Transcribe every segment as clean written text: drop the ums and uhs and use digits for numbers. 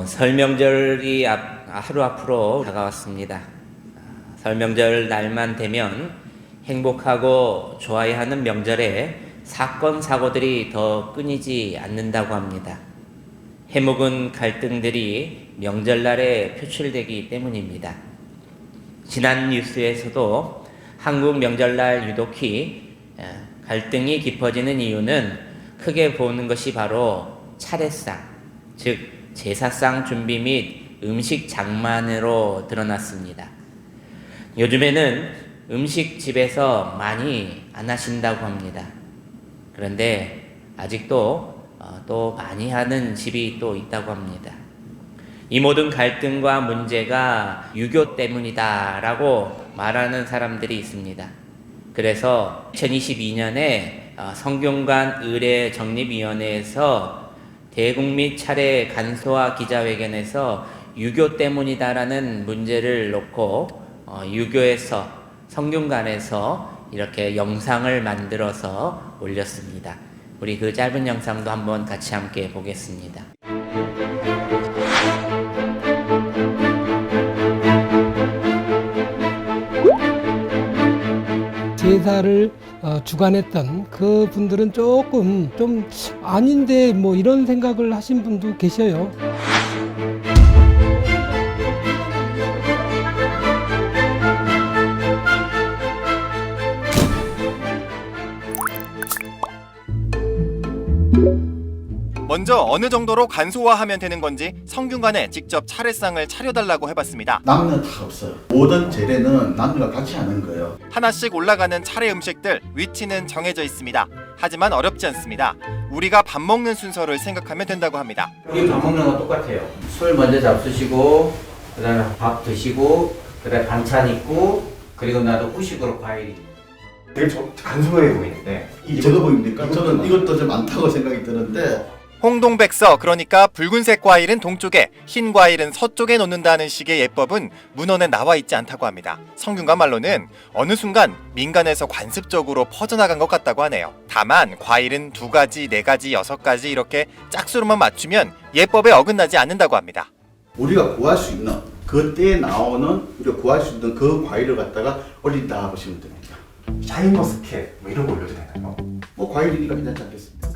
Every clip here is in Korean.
설 명절이 하루 앞으로 다가왔습니다. 설 명절 날만 되면 행복하고 좋아야 하는 명절에 사건, 사고들이 더 끊이지 않는다고 합니다. 해묵은 갈등들이 명절날에 표출되기 때문입니다. 지난 뉴스에서도 한국 명절날 유독히 갈등이 깊어지는 이유는 크게 보는 것이 바로 차례상, 즉 제사상 준비 및 음식 장만으로 드러났습니다. 요즘에는 음식집에서 많이 안 하신다고 합니다. 그런데 아직도 또 많이 하는 집이 또 있다고 합니다. 이 모든 갈등과 문제가 유교 때문이다라고 말하는 사람들이 있습니다. 그래서 2022년에 성균관 의례 정립위원회에서 대국민 차례 간소화 기자회견에서 유교 때문이다라는 문제를 놓고 유교에서 성균관에서 이렇게 영상을 만들어서 올렸습니다. 우리 그 짧은 영상도 한번 같이 함께 보겠습니다. 제사를 주관했던 그 분들은 조금 좀 아닌데 뭐 이런 생각을 하신 분도 계셔요. 먼저 어느 정도로 간소화하면 되는 건지 성균관에 직접 차례상을 차려달라고 해봤습니다. 남는 다 없어요. 모든 재래는 남들과 같이 하는 거예요. 하나씩 올라가는 차례 음식들 위치는 정해져 있습니다. 하지만 어렵지 않습니다. 우리가 밥 먹는 순서를 생각하면 된다고 합니다. 우리 밥 먹는 건 똑같아요. 술 먼저 잡수시고 그다음에 밥 드시고 그다음에 반찬 있고 그리고 나도 후식으로 과일. 되게 간소해 보이는데 저거 보입니까? 저는 이것도 좀 많다고 생각이 드는데 홍동백서, 그러니까 붉은색 과일은 동쪽에, 흰 과일은 서쪽에 놓는다는 식의 예법은 문헌에 나와 있지 않다고 합니다. 성균관 말로는 어느 순간 민간에서 관습적으로 퍼져나간 것 같다고 하네요. 다만 과일은 2가지, 4가지, 6가지 이렇게 짝수로만 맞추면 예법에 어긋나지 않는다고 합니다. 우리가 구할 수 있는 그때에 나오는 우리가 구할 수 있는 그 과일을 갖다가 올린다 보시면 됩니다. 샤인머스켓 뭐 이런 거 올려도 되나요? 뭐 과일이니까 괜찮지 않겠습니까?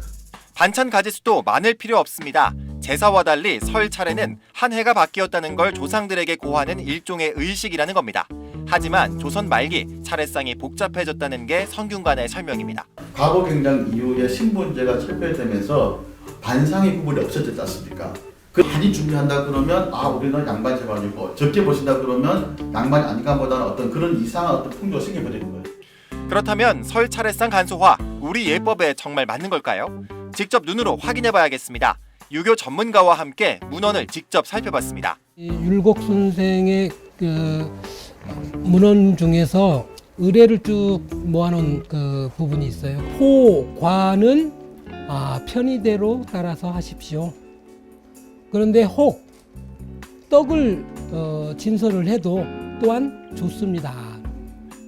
반찬 가짓수도 많을 필요 없습니다. 제사와 달리 설 차례는 한 해가 바뀌었다는 걸 조상들에게 고하는 일종의 의식이라는 겁니다. 하지만 조선 말기 차례상이 복잡해졌다는 게 성균관의 설명입니다. 과거갱장 이후에 신분제가 철폐되면서 반상의 구분이 없어졌지 않습니까? 그 많이 준비한다 그러면 우리는 양반 집안이고 적게 보신다 그러면 양반이 아닌가보다는 어떤 그런 이상한 어떤 풍조가 생겨버리는 거예요. 그렇다면 설 차례상 간소화, 우리 예법에 정말 맞는 걸까요? 직접 눈으로 확인해 봐야겠습니다. 유교 전문가와 함께 문헌을 직접 살펴봤습니다. 율곡 선생의 그 문헌 중에서 의례를 쭉 모아놓은 그 부분이 있어요. 호, 과는 편의대로 따라서 하십시오. 그런데 혹, 떡을 진설을 해도 또한 좋습니다.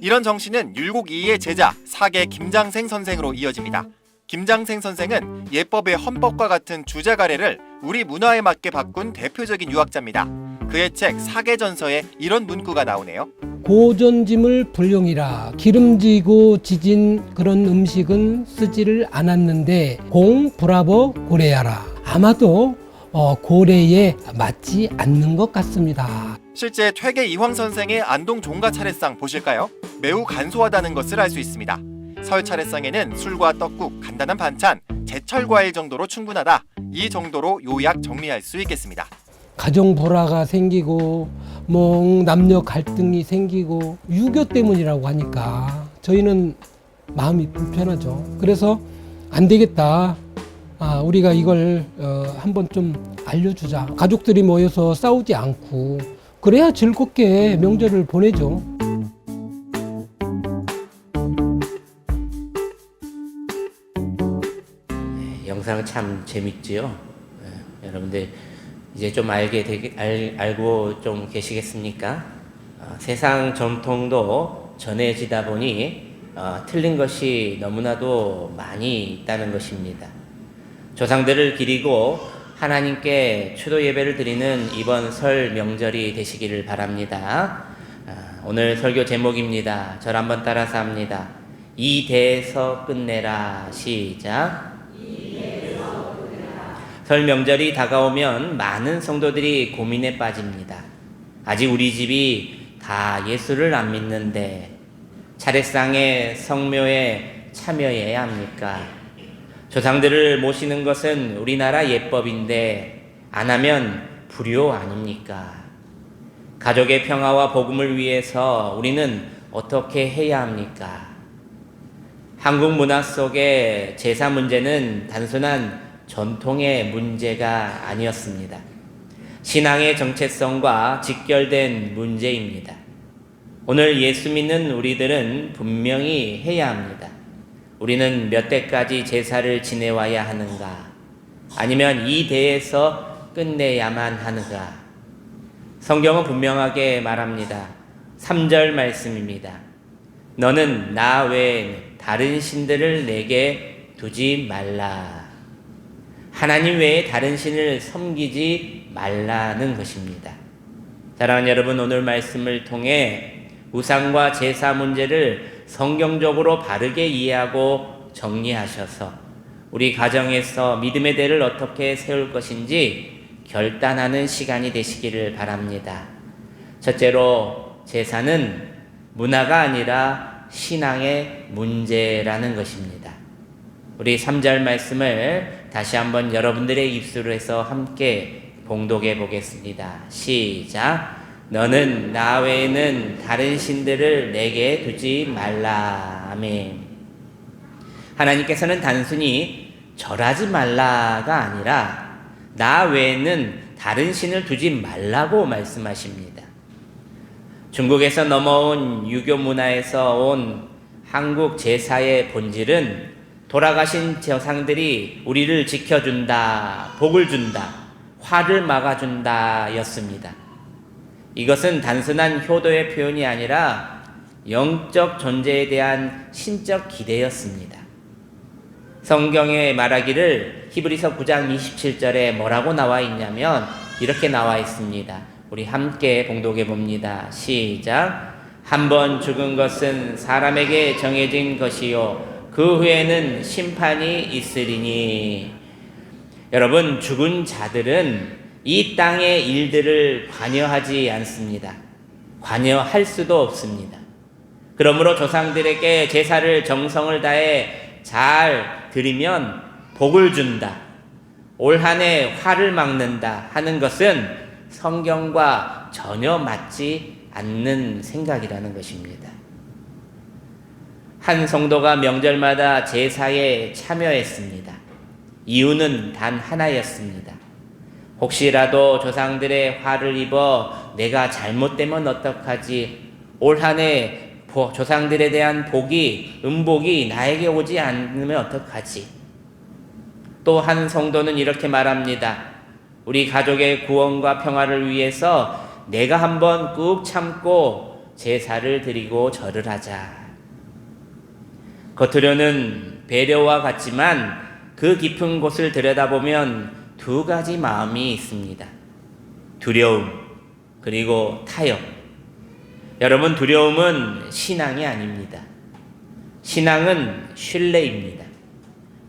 이런 정신은 율곡 2의 제자 사계 김장생 선생으로 이어집니다. 김장생 선생은 예법의 헌법과 같은 주자가래를 우리 문화에 맞게 바꾼 대표적인 유학자입니다. 그의 책 사계전서에 이런 문구가 나오네요. 고전짐을 불용이라 기름지고 지진 그런 음식은 쓰지를 않았는데 공 브라보 고래야라. 아마도 고래에 맞지 않는 것 같습니다. 실제 퇴계 이황 선생의 안동 종가 차례상 보실까요? 매우 간소하다는 것을 알 수 있습니다. 설 차례상에는 술과 떡국, 간단한 반찬, 제철 과일 정도로 충분하다. 이 정도로 요약 정리할 수 있겠습니다. 가정 불화가 생기고 뭐 남녀 갈등이 생기고 유교 때문이라고 하니까 저희는 마음이 불편하죠. 그래서 안 되겠다. 우리가 이걸 한번 좀 알려주자. 가족들이 모여서 싸우지 않고 그래야 즐겁게 명절을 보내죠. 영상 참 재밌지요. 여러분들 이제 좀 알고 좀 계시겠습니까? 세상 전통도 전해지다 보니 틀린 것이 너무나도 많이 있다는 것입니다. 조상들을 기리고 하나님께 추도 예배를 드리는 이번 설 명절이 되시기를 바랍니다. 오늘 설교 제목입니다. 저를 한번 따라서 합니다. 이 대에서 끝내라. 시작. 설 명절이 다가오면 많은 성도들이 고민에 빠집니다. 아직 우리 집이 다 예수를 안 믿는데 차례상에 성묘에 참여해야 합니까? 조상들을 모시는 것은 우리나라 예법인데 안 하면 불효 아닙니까? 가족의 평화와 복음을 위해서 우리는 어떻게 해야 합니까? 한국 문화 속의 제사 문제는 단순한 전통의 문제가 아니었습니다. 신앙의 정체성과 직결된 문제입니다. 오늘 예수 믿는 우리들은 분명히 해야 합니다. 우리는 몇 대까지 제사를 지내와야 하는가? 아니면 이 대에서 끝내야만 하는가? 성경은 분명하게 말합니다. 3절 말씀입니다. 너는 나 외에 다른 신들을 내게 두지 말라. 하나님 외에 다른 신을 섬기지 말라는 것입니다. 사랑하는 여러분, 오늘 말씀을 통해 우상과 제사 문제를 성경적으로 바르게 이해하고 정리하셔서 우리 가정에서 믿음의 대를 어떻게 세울 것인지 결단하는 시간이 되시기를 바랍니다. 첫째로, 제사는 문화가 아니라 신앙의 문제라는 것입니다. 우리 3절 말씀을 다시 한번 여러분들의 입술로 해서 함께 봉독해 보겠습니다. 시작. 너는 나 외에는 다른 신들을 내게 두지 말라. 아멘. 하나님께서는 단순히 절하지 말라가 아니라 나 외에는 다른 신을 두지 말라고 말씀하십니다. 중국에서 넘어온 유교 문화에서 온 한국 제사의 본질은 돌아가신 조상들이 우리를 지켜준다, 복을 준다, 화를 막아준다 였습니다. 이것은 단순한 효도의 표현이 아니라 영적 존재에 대한 신적 기대였습니다. 성경에 말하기를 히브리서 9장 27절에 뭐라고 나와 있냐면 이렇게 나와 있습니다. 우리 함께 봉독해 봅니다. 시작. 한 번 죽은 것은 사람에게 정해진 것이요 그 후에는 심판이 있으리니. 여러분, 죽은 자들은 이 땅의 일들을 관여하지 않습니다. 관여할 수도 없습니다. 그러므로 조상들에게 제사를 정성을 다해 잘 드리면 복을 준다, 올 한 해 화를 막는다 하는 것은 성경과 전혀 맞지 않는 생각이라는 것입니다. 한 성도가 명절마다 제사에 참여했습니다. 이유는 단 하나였습니다. 혹시라도 조상들의 화를 입어 내가 잘못되면 어떡하지? 올 한 해 조상들에 대한 복이, 음복이 나에게 오지 않으면 어떡하지? 또 한 성도는 이렇게 말합니다. 우리 가족의 구원과 평화를 위해서 내가 한번 꾹 참고 제사를 드리고 절을 하자. 겉으로는 배려와 같지만 그 깊은 곳을 들여다보면 두 가지 마음이 있습니다. 두려움, 그리고 타협. 여러분, 두려움은 신앙이 아닙니다. 신앙은 신뢰입니다.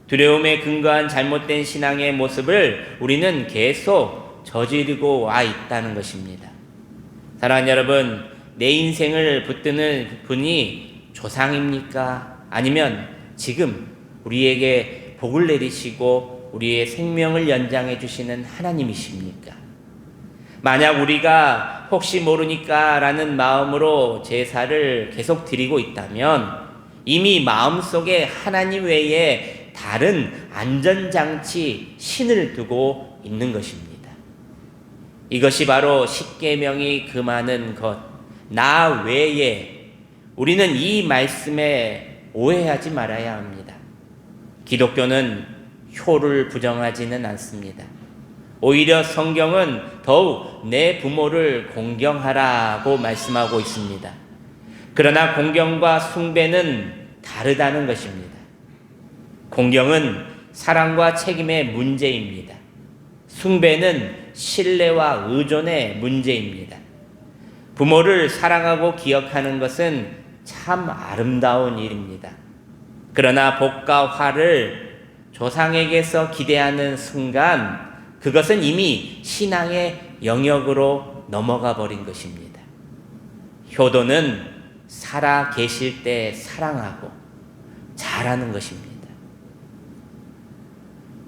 두려움에 근거한 잘못된 신앙의 모습을 우리는 계속 저지르고 와 있다는 것입니다. 사랑하는 여러분, 내 인생을 붙드는 분이 조상입니까? 아니면 지금 우리에게 복을 내리시고 우리의 생명을 연장해 주시는 하나님이십니까? 만약 우리가 혹시 모르니까 라는 마음으로 제사를 계속 드리고 있다면 이미 마음속에 하나님 외에 다른 안전장치, 신을 두고 있는 것입니다. 이것이 바로 십계명이 금하는 것, 나 외에. 우리는 이 말씀에 오해하지 말아야 합니다. 기독교는 효를 부정하지는 않습니다. 오히려 성경은 더욱 내 부모를 공경하라고 말씀하고 있습니다. 그러나 공경과 숭배는 다르다는 것입니다. 공경은 사랑과 책임의 문제입니다. 숭배는 신뢰와 의존의 문제입니다. 부모를 사랑하고 기억하는 것은 참 아름다운 일입니다. 그러나 복과 화를 조상에게서 기대하는 순간 그것은 이미 신앙의 영역으로 넘어가 버린 것입니다. 효도는 살아 계실 때 사랑하고 잘하는 것입니다.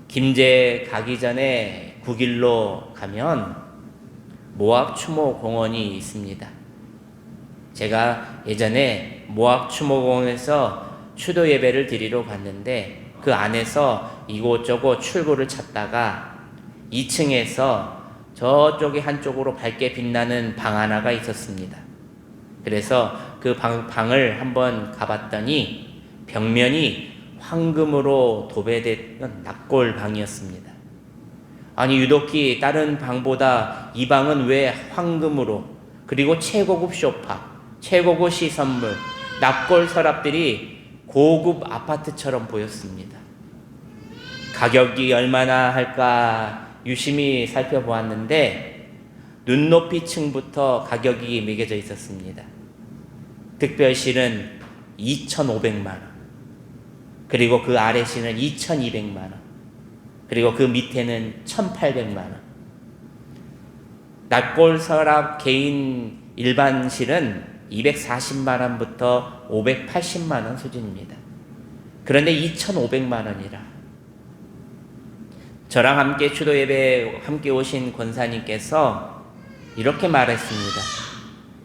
김제 가기 전에 9길로 가면 모압 추모 공원이 있습니다. 제가 예전에 모압 추모 공원에서 추도 예배를 드리러 갔는데 그 안에서 이곳저곳 출구를 찾다가 2층에서 저쪽에 한쪽으로 밝게 빛나는 방 하나가 있었습니다. 그래서 그 방을 한번 가봤더니 벽면이 황금으로 도배된 납골 방이었습니다. 아니 유독히 다른 방보다 이 방은 왜 황금으로, 그리고 최고급 소파, 최고급 시선물, 납골 서랍들이 고급 아파트처럼 보였습니다. 가격이 얼마나 할까 유심히 살펴보았는데 눈높이층부터 가격이 매겨져 있었습니다. 특별실은 2,500만 원, 그리고 그 아래 실은 2,200만 원, 그리고 그 밑에는 1,800만 원. 납골 서랍 개인 일반실은 240만 원부터 580만 원 수준입니다. 그런데 2,500만 원이라. 저랑 함께 추도 예배에 함께 오신 권사님께서 이렇게 말했습니다.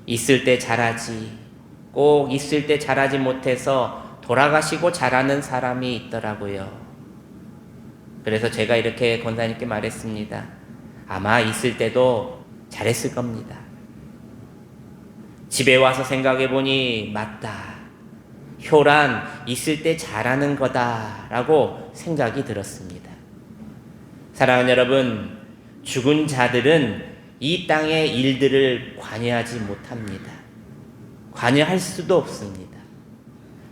있을 때 잘하지, 꼭 있을 때 잘하지 못해서 돌아가시고 잘하는 사람이 있더라고요. 그래서 제가 이렇게 권사님께 말했습니다. 아마 있을 때도 잘했을 겁니다. 집에 와서 생각해보니 맞다. 효란 있을 때 잘하는 거다라고 생각이 들었습니다. 사랑하는 여러분, 죽은 자들은 이 땅의 일들을 관여하지 못합니다. 관여할 수도 없습니다.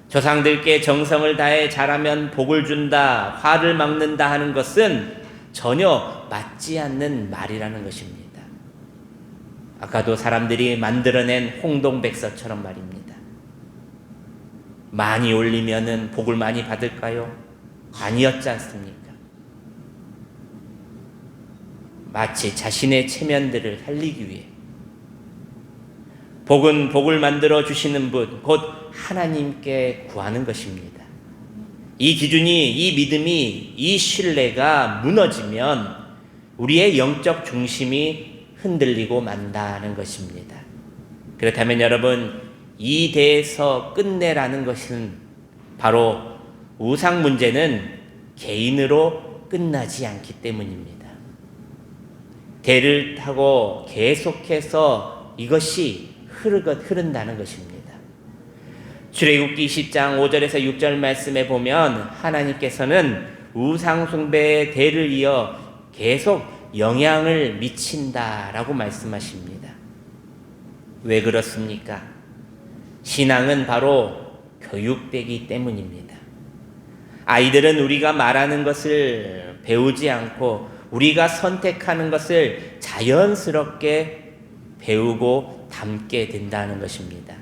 조상들께 정성을 다해 잘하면 복을 준다, 화를 막는다 하는 것은 전혀 맞지 않는 말이라는 것입니다. 아까도 사람들이 만들어낸 홍동백서처럼 말입니다. 많이 올리면은 복을 많이 받을까요? 아니었지 않습니까? 마치 자신의 체면들을 살리기 위해 복은 복을 만들어 주시는 분, 곧 하나님께 구하는 것입니다. 이 기준이, 이 믿음이, 이 신뢰가 무너지면 우리의 영적 중심이 흔들리고 만다는 것입니다. 그렇다면 여러분, 이 대에서 끝내라는 것은 바로 우상 문제는 개인으로 끝나지 않기 때문입니다. 대를 타고 계속해서 이것이 흐른다는 것입니다. 출애굽기 20장 5절에서 6절 말씀에 보면 하나님께서는 우상 숭배의 대를 이어 계속 영향을 미친다라고 말씀하십니다. 왜 그렇습니까? 신앙은 바로 교육되기 때문입니다. 아이들은 우리가 말하는 것을 배우지 않고 우리가 선택하는 것을 자연스럽게 배우고 담게 된다는 것입니다.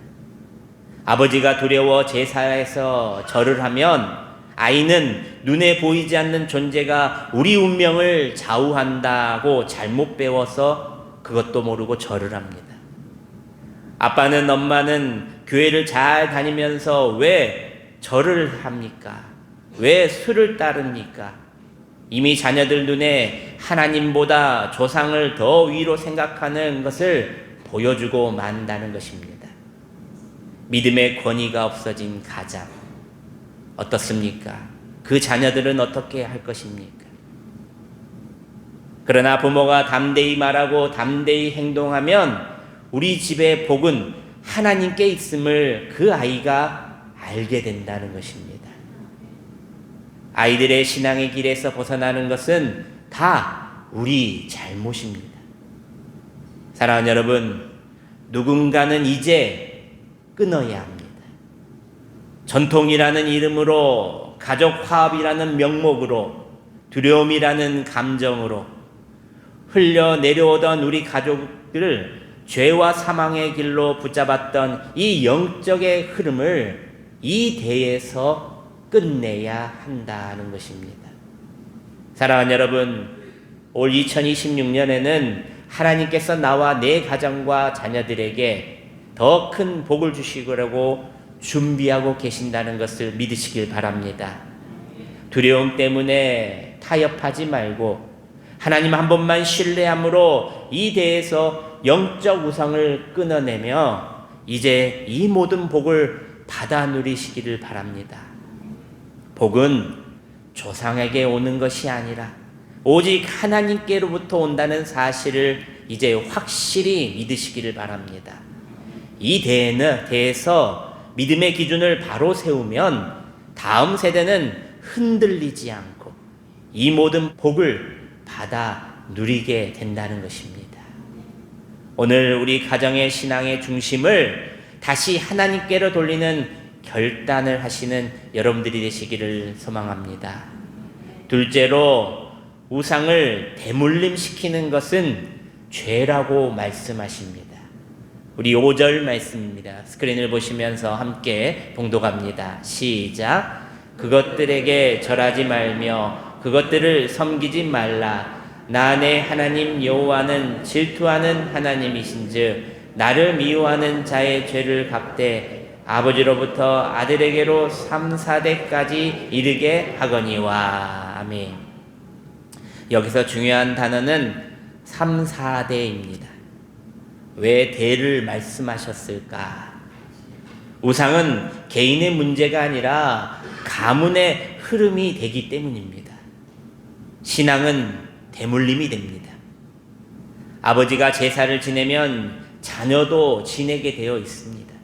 아버지가 두려워 제사에서 절을 하면 아이는 눈에 보이지 않는 존재가 우리 운명을 좌우한다고 잘못 배워서 그것도 모르고 절을 합니다. 아빠는 엄마는 교회를 잘 다니면서 왜 절을 합니까? 왜 수를 따릅니까? 이미 자녀들 눈에 하나님보다 조상을 더 위로 생각하는 것을 보여주고 만다는 것입니다. 믿음의 권위가 없어진 가장 어떻습니까? 그 자녀들은 어떻게 할 것입니까? 그러나 부모가 담대히 말하고 담대히 행동하면 우리 집의 복은 하나님께 있음을 그 아이가 알게 된다는 것입니다. 아이들의 신앙의 길에서 벗어나는 것은 다 우리 잘못입니다. 사랑하는 여러분, 누군가는 이제 끊어야 합니다. 전통이라는 이름으로, 가족 화합이라는 명목으로, 두려움이라는 감정으로 흘려 내려오던 우리 가족들을 죄와 사망의 길로 붙잡았던 이 영적의 흐름을 이 대에서 끝내야 한다는 것입니다. 사랑하는 여러분, 올 2026년에는 하나님께서 나와 내 가정과 자녀들에게 더 큰 복을 주시려고 준비하고 계신다는 것을 믿으시길 바랍니다. 두려움 때문에 타협하지 말고 하나님 한 번만 신뢰함으로 이 대에서 영적 우상을 끊어내며 이제 이 모든 복을 받아 누리시기를 바랍니다. 복은 조상에게 오는 것이 아니라 오직 하나님께로부터 온다는 사실을 이제 확실히 믿으시기를 바랍니다. 이 대에서 믿음의 기준을 바로 세우면 다음 세대는 흔들리지 않고 이 모든 복을 받아 누리게 된다는 것입니다. 오늘 우리 가정의 신앙의 중심을 다시 하나님께로 돌리는 결단을 하시는 여러분들이 되시기를 소망합니다. 둘째로, 우상을 대물림시키는 것은 죄라고 말씀하십니다. 우리 5절 말씀입니다. 스크린을 보시면서 함께 봉독합니다. 시작. 그것들에게 절하지 말며 그것들을 섬기지 말라. 나 내 하나님 여호와는 질투하는 하나님이신즉 나를 미워하는 자의 죄를 갚되 아버지로부터 아들에게로 3, 4대까지 이르게 하거니와. 아멘. 여기서 중요한 단어는 3, 4대입니다. 왜 대를 말씀하셨을까? 우상은 개인의 문제가 아니라 가문의 흐름이 되기 때문입니다. 신앙은 대물림이 됩니다. 아버지가 제사를 지내면 자녀도 지내게 되어 있습니다.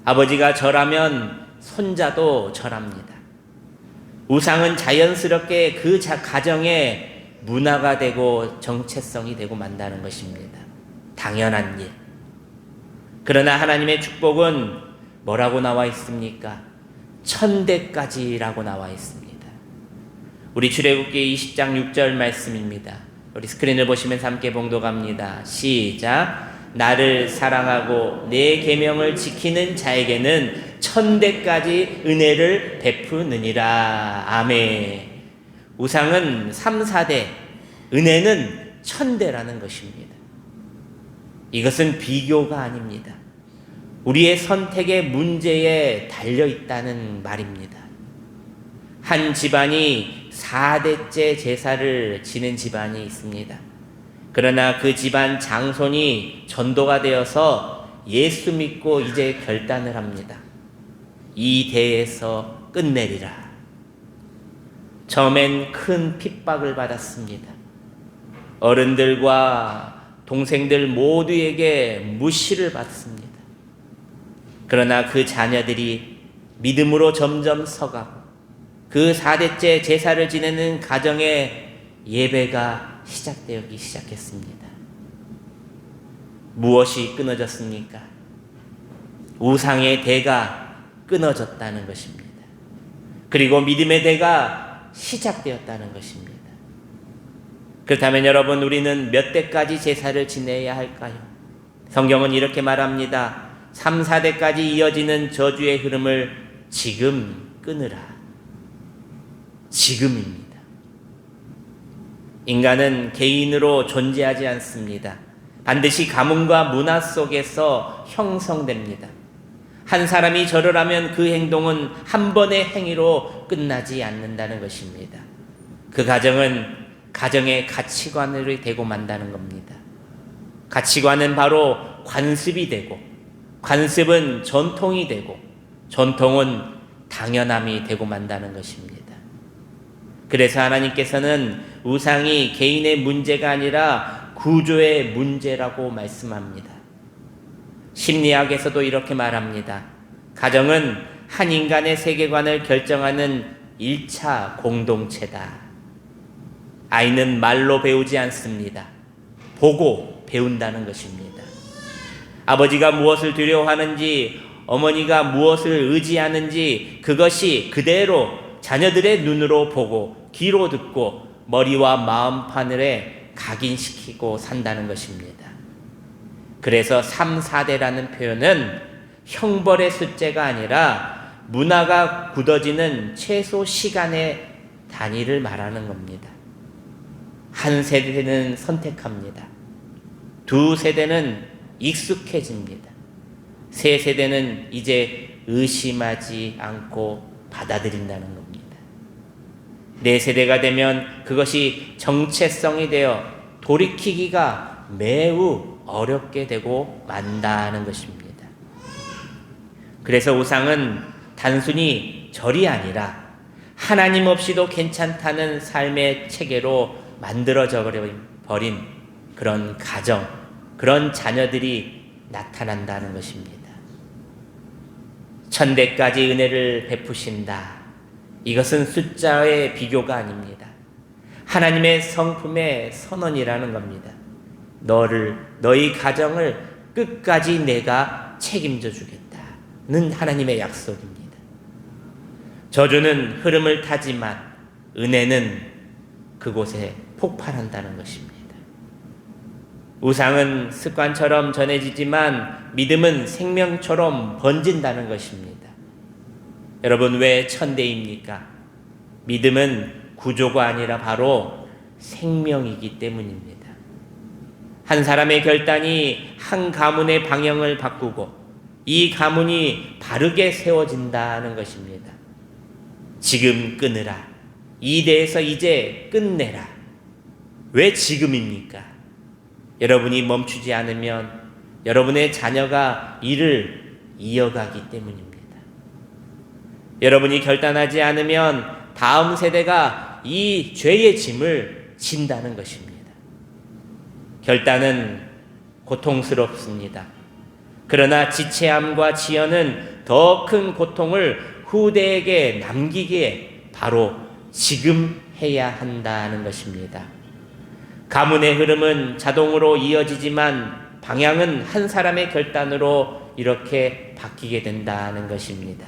아버지가 절하면 손자도 절합니다. 우상은 자연스럽게 그 가정의 문화가 되고 정체성이 되고 만다는 것입니다. 당연한 일. 그러나 하나님의 축복은 뭐라고 나와 있습니까? 1000대까지라고 나와 있습니다. 우리 출애굽기 20장 6절 말씀입니다. 우리 스크린을 보시면서 함께 봉독합니다. 시작. 나를 사랑하고 내 계명을 지키는 자에게는 1000대까지 은혜를 베푸느니라. 아멘. 우상은 3, 4대, 은혜는 1000대라는 것입니다. 이것은 비교가 아닙니다. 우리의 선택의 문제에 달려 있다는 말입니다. 한 집안이 4대째 제사를 지낸 집안이 있습니다. 그러나 그 집안 장손이 전도가 되어서 예수 믿고 이제 결단을 합니다. 이 대에서 끝내리라. 처음엔 큰 핍박을 받았습니다. 어른들과 동생들 모두에게 무시를 받습니다. 그러나 그 자녀들이 믿음으로 점점 서가고 그 4대째 제사를 지내는 가정의 예배가 시작되기 시작했습니다. 무엇이 끊어졌습니까? 우상의 대가 끊어졌다는 것입니다. 그리고 믿음의 대가 시작되었다는 것입니다. 그렇다면 여러분, 우리는 몇 대까지 제사를 지내야 할까요? 성경은 이렇게 말합니다. 3, 4대까지 이어지는 저주의 흐름을 지금 끊으라. 지금입니다. 인간은 개인으로 존재하지 않습니다. 반드시 가문과 문화 속에서 형성됩니다. 한 사람이 절을 하면 그 행동은 한 번의 행위로 끝나지 않는다는 것입니다. 그 가정은 가정의 가치관으로 되고 만다는 겁니다. 가치관은 바로 관습이 되고, 관습은 전통이 되고, 전통은 당연함이 되고 만다는 것입니다. 그래서 하나님께서는 우상이 개인의 문제가 아니라 구조의 문제라고 말씀합니다. 심리학에서도 이렇게 말합니다. 가정은 한 인간의 세계관을 결정하는 1차 공동체다. 아이는 말로 배우지 않습니다. 보고 배운다는 것입니다. 아버지가 무엇을 두려워하는지, 어머니가 무엇을 의지하는지 그것이 그대로 자녀들의 눈으로 보고 귀로 듣고 머리와 마음판에 각인시키고 산다는 것입니다. 그래서 3, 4대라는 표현은 형벌의 숫자가 아니라 문화가 굳어지는 최소 시간의 단위를 말하는 겁니다. 한 세대는 선택합니다. 두 세대는 익숙해집니다. 세 세대는 이제 의심하지 않고 받아들인다는 겁니다. 네 세대가 되면 그것이 정체성이 되어 돌이키기가 매우 어렵게 되고 만다는 것입니다. 그래서 우상은 단순히 절이 아니라 하나님 없이도 괜찮다는 삶의 체계로 만들어져 버린 그런 가정, 그런 자녀들이 나타난다는 것입니다. 천대까지 은혜를 베푸신다. 이것은 숫자의 비교가 아닙니다. 하나님의 성품의 선언이라는 겁니다. 너희 가정을 끝까지 내가 책임져 주겠다는 하나님의 약속입니다. 저주는 흐름을 타지만 은혜는 그곳에 폭발한다는 것입니다. 우상은 습관처럼 전해지지만 믿음은 생명처럼 번진다는 것입니다. 여러분, 왜 천대입니까? 믿음은 구조가 아니라 바로 생명이기 때문입니다. 한 사람의 결단이 한 가문의 방향을 바꾸고 이 가문이 바르게 세워진다는 것입니다. 지금 끊으라. 이 대에서 이제 끝내라. 왜 지금입니까? 여러분이 멈추지 않으면 여러분의 자녀가 이를 이어가기 때문입니다. 여러분이 결단하지 않으면 다음 세대가 이 죄의 짐을 진다는 것입니다. 결단은 고통스럽습니다. 그러나 지체함과 지연은 더 큰 고통을 후대에게 남기기에 바로 지금 해야 한다는 것입니다. 가문의 흐름은 자동으로 이어지지만 방향은 한 사람의 결단으로 이렇게 바뀌게 된다는 것입니다.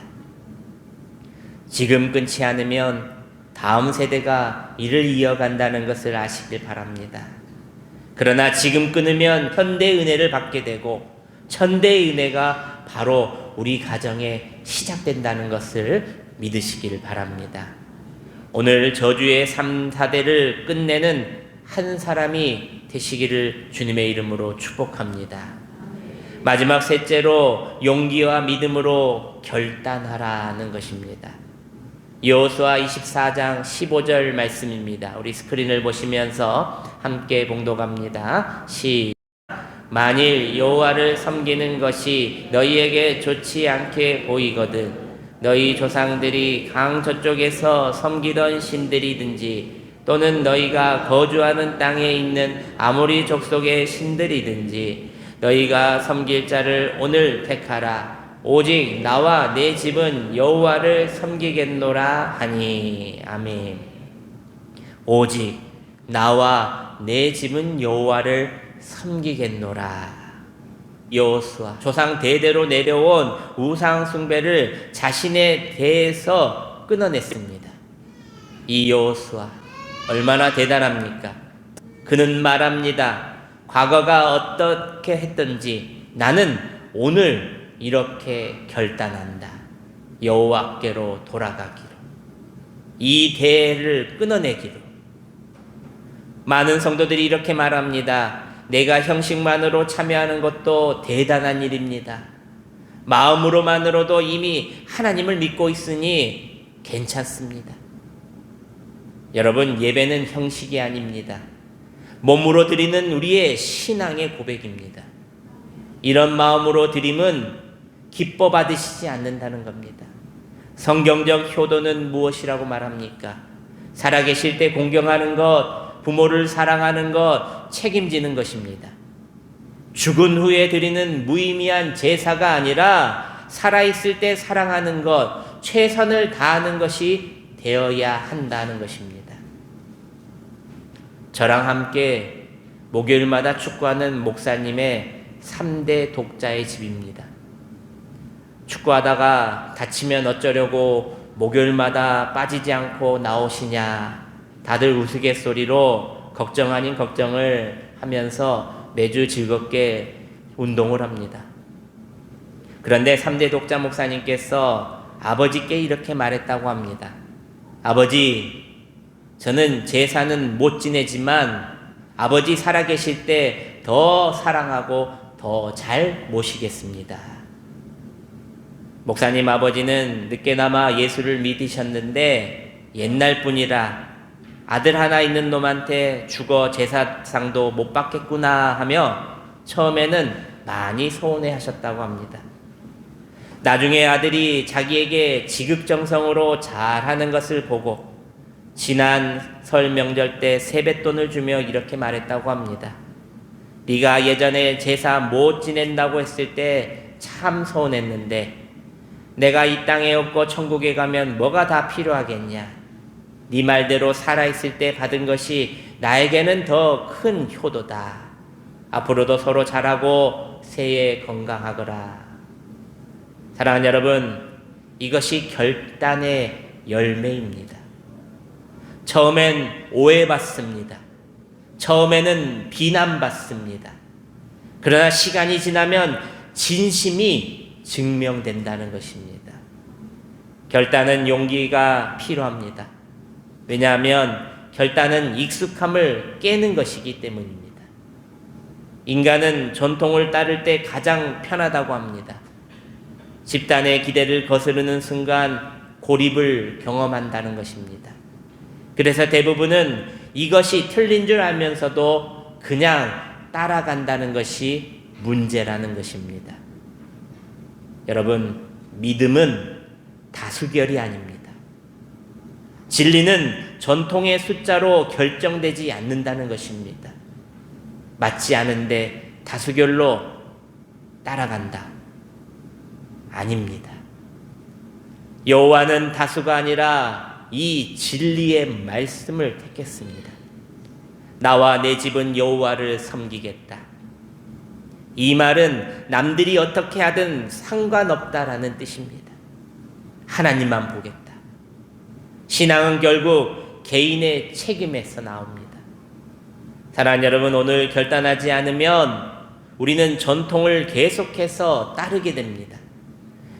지금 끊지 않으면 다음 세대가 이를 이어간다는 것을 아시길 바랍니다. 그러나 지금 끊으면 현대의 은혜를 받게 되고 천대의 은혜가 바로 우리 가정에 시작된다는 것을 믿으시길 바랍니다. 오늘 저주의 3, 4대를 끝내는 한 사람이 되시기를 주님의 이름으로 축복합니다. 마지막 셋째로 용기와 믿음으로 결단하라는 것입니다. 여호수아 24장 15절 말씀입니다. 우리 스크린을 보시면서 함께 봉독합니다. 만일 여호와를 섬기는 것이 너희에게 좋지 않게 보이거든 너희 조상들이 강 저쪽에서 섬기던 신들이든지 또는 너희가 거주하는 땅에 있는 아모리 족속의 신들이든지 너희가 섬길 자를 오늘 택하라. 오직 나와 내 집은 여호와를 섬기겠노라 하니. 아멘. 오직 나와 내 집은 여호와를 섬기겠노라. 여호수아 조상 대대로 내려온 우상 숭배를 자신의 대에서 끊어냈습니다. 이 여호수아 얼마나 대단합니까? 그는 말합니다. 과거가 어떻게 했든지 나는 오늘 이렇게 결단한다. 여호와께로 돌아가기로. 이 대를 끊어내기로. 많은 성도들이 이렇게 말합니다. 내가 형식만으로 참여하는 것도 대단한 일입니다. 마음으로만으로도 이미 하나님을 믿고 있으니 괜찮습니다. 여러분, 예배는 형식이 아닙니다. 몸으로 드리는 우리의 신앙의 고백입니다. 이런 마음으로 드림은 기뻐 받으시지 않는다는 겁니다. 성경적 효도는 무엇이라고 말합니까? 살아계실 때 공경하는 것, 부모를 사랑하는 것, 책임지는 것입니다. 죽은 후에 드리는 무의미한 제사가 아니라 살아있을 때 사랑하는 것, 최선을 다하는 것이 되어야 한다는 것입니다. 저랑 함께 목요일마다 축구하는 목사님의 3대 독자의 집입니다. 축구하다가 다치면 어쩌려고 목요일마다 빠지지 않고 나오시냐. 다들 우스갯소리로 걱정 아닌 걱정을 하면서 매주 즐겁게 운동을 합니다. 그런데 3대 독자 목사님께서 아버지께 이렇게 말했다고 합니다. 아버지, 저는 제사는 못 지내지만 아버지 살아계실 때 더 사랑하고 더 잘 모시겠습니다. 목사님 아버지는 늦게나마 예수를 믿으셨는데 옛날 분이라 아들 하나 있는 놈한테 죽어 제사상도 못 받겠구나 하며 처음에는 많이 서운해 하셨다고 합니다. 나중에 아들이 자기에게 지극정성으로 잘하는 것을 보고 지난 설 명절 때 세뱃돈을 주며 이렇게 말했다고 합니다. 네가 예전에 제사 못 지낸다고 했을 때 참 서운했는데 내가 이 땅에 없고 천국에 가면 뭐가 다 필요하겠냐. 네 말대로 살아있을 때 받은 것이 나에게는 더 큰 효도다. 앞으로도 서로 잘하고 새해 건강하거라. 사랑하는 여러분, 이것이 결단의 열매입니다. 처음엔 오해받습니다. 처음에는 비난받습니다. 그러나 시간이 지나면 진심이 증명된다는 것입니다. 결단은 용기가 필요합니다. 왜냐하면 결단은 익숙함을 깨는 것이기 때문입니다. 인간은 전통을 따를 때 가장 편하다고 합니다. 집단의 기대를 거스르는 순간 고립을 경험한다는 것입니다. 그래서 대부분은 이것이 틀린 줄 알면서도 그냥 따라간다는 것이 문제라는 것입니다. 여러분, 믿음은 다수결이 아닙니다. 진리는 전통의 숫자로 결정되지 않는다는 것입니다. 맞지 않은데 다수결로 따라간다. 아닙니다. 여호와는 다수가 아니라 이 진리의 말씀을 택했습니다. 나와 내 집은 여호와를 섬기겠다. 이 말은 남들이 어떻게 하든 상관없다라는 뜻입니다. 하나님만 보겠다. 신앙은 결국 개인의 책임에서 나옵니다. 사랑하는 여러분, 오늘 결단하지 않으면 우리는 전통을 계속해서 따르게 됩니다.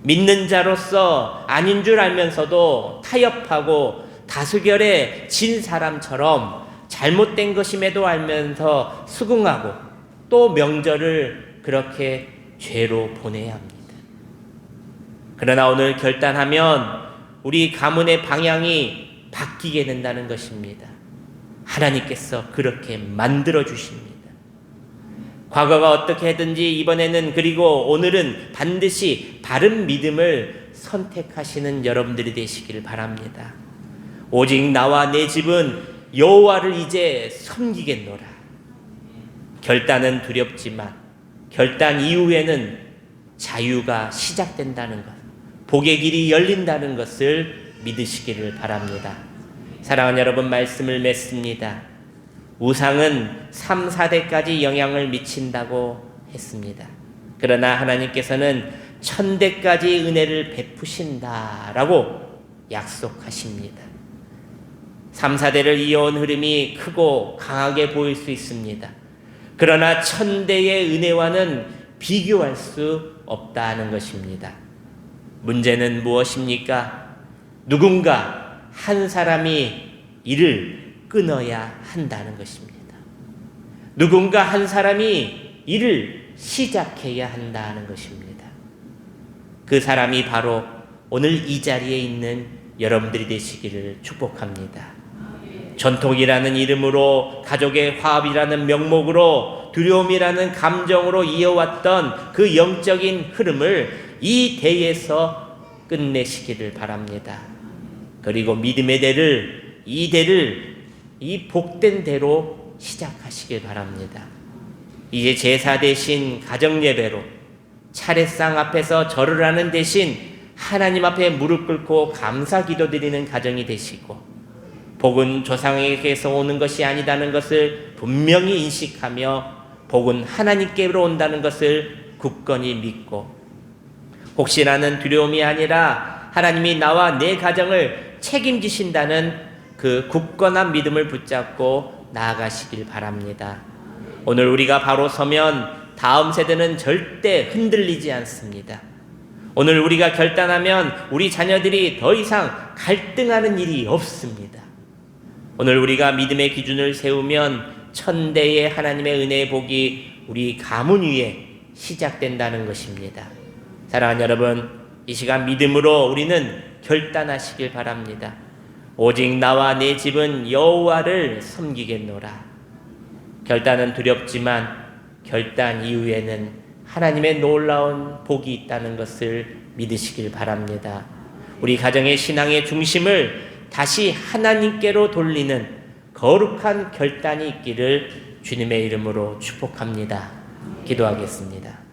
믿는 자로서 아닌 줄 알면서도 타협하고 다수결에 진 사람처럼 잘못된 것임에도 알면서 수긍하고 또 명절을 그렇게 죄로 보내야 합니다. 그러나 오늘 결단하면 우리 가문의 방향이 바뀌게 된다는 것입니다. 하나님께서 그렇게 만들어 주십니다. 과거가 어떻게 했든지 이번에는 그리고 오늘은 반드시 바른 믿음을 선택하시는 여러분들이 되시기를 바랍니다. 오직 나와 내 집은 여호와를 이제 섬기겠노라. 결단은 두렵지만 결단 이후에는 자유가 시작된다는 것, 복의 길이 열린다는 것을 믿으시기를 바랍니다. 사랑하는 여러분, 말씀을 맺습니다. 우상은 3, 4대까지 영향을 미친다고 했습니다. 그러나 하나님께서는 1000대까지 은혜를 베푸신다라고 약속하십니다. 3, 4대를 이어온 흐름이 크고 강하게 보일 수 있습니다. 그러나 1000대의 은혜와는 비교할 수 없다는 것입니다. 문제는 무엇입니까? 누군가 한 사람이 이를 끊어야 한다는 것입니다. 누군가 한 사람이 일을 시작해야 한다는 것입니다. 그 사람이 바로 오늘 이 자리에 있는 여러분들이 되시기를 축복합니다. 전통이라는 이름으로, 가족의 화합이라는 명목으로, 두려움이라는 감정으로 이어왔던 그 영적인 흐름을 이 대에서 끝내시기를 바랍니다. 그리고 믿음의 대를, 이 대를 이 복된 대로 시작하시길 바랍니다. 이제 제사 대신 가정예배로, 차례상 앞에서 절을 하는 대신 하나님 앞에 무릎 꿇고 감사 기도드리는 가정이 되시고, 복은 조상에게서 오는 것이 아니다는 것을 분명히 인식하며 복은 하나님께로 온다는 것을 굳건히 믿고, 혹시라는 두려움이 아니라 하나님이 나와 내 가정을 책임지신다는 그 굳건한 믿음을 붙잡고 나아가시길 바랍니다. 오늘 우리가 바로 서면 다음 세대는 절대 흔들리지 않습니다. 오늘 우리가 결단하면 우리 자녀들이 더 이상 갈등하는 일이 없습니다. 오늘 우리가 믿음의 기준을 세우면 천대의 하나님의 은혜의 복이 우리 가문 위에 시작된다는 것입니다. 사랑하는 여러분, 이 시간 믿음으로 우리는 결단하시길 바랍니다. 오직 나와 내 집은 여호와를 섬기겠노라. 결단은 두렵지만 결단 이후에는 하나님의 놀라운 복이 있다는 것을 믿으시길 바랍니다. 우리 가정의 신앙의 중심을 다시 하나님께로 돌리는 거룩한 결단이 있기를 주님의 이름으로 축복합니다. 기도하겠습니다.